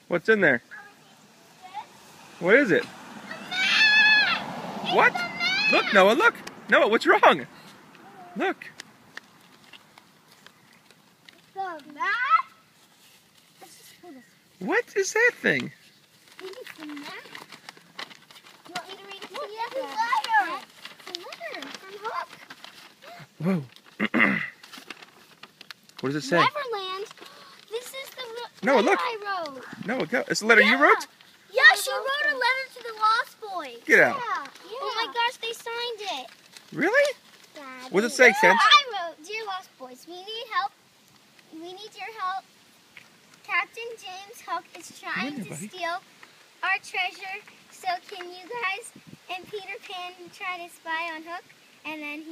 What's in there? What is it? What? Look, Noah, look. Noah, what's wrong? Look. The map? Let's just pull this. What is that thing? Maybe it's the map? You want me to read it to you? It's a letter. It's a letter from Hook. Whoa. What does it say? Neverland. This is the Noah, letter look. I wrote. Noah, go. It's the letter you wrote? Yeah, she wrote a letter to the Lost Boys. Get out. Yeah. Oh my gosh, they signed it. Really? Daddy. What does it say, Kent? I wrote, Dear Lost Boys, we need help. We need your help. Captain James Hook is trying to steal our treasure. So can you guys and Peter Pan try to spy on Hook? And then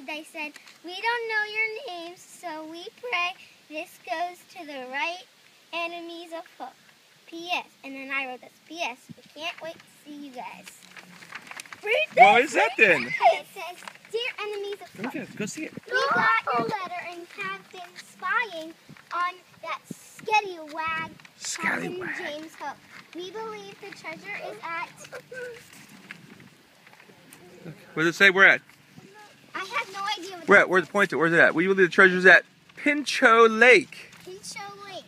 they said, we don't know your names, so we pray this goes to the right enemies of Hook. P.S. And then I wrote this. P.S. We can't wait to see you guys. Read this. What is that then? It says, Dear enemies of Hook. Okay, go see it. We got your letter and have been spying on that scallywag, Captain Scallywag. James Hook. We believe the treasure is at... What does it say? Where at? I have no idea what Where at? Where's the point? Where's it at? We believe the treasure's at Pinchot Lake. Pinchot Lake.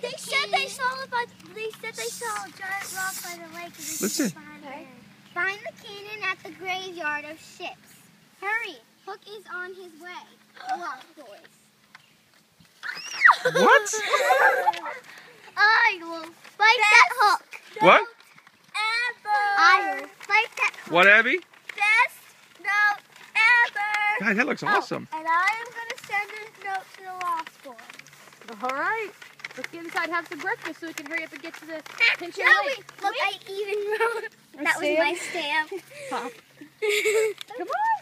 They said they saw a giant rock by the lake. And Listen. Find the cannon at the graveyard of ships. Hurry. Hook is on his way. The Lost Boys. What? I will fight that hook. What? I will fight that hook. What, Abby? Best note ever. God, that looks awesome. And I am going to send this note to the Lost Boys. All right. Let's get inside and have some breakfast so we can hurry up and get to the Pinchot Shall we? Lake. Look, I even wrote. That was my stamp. Come on.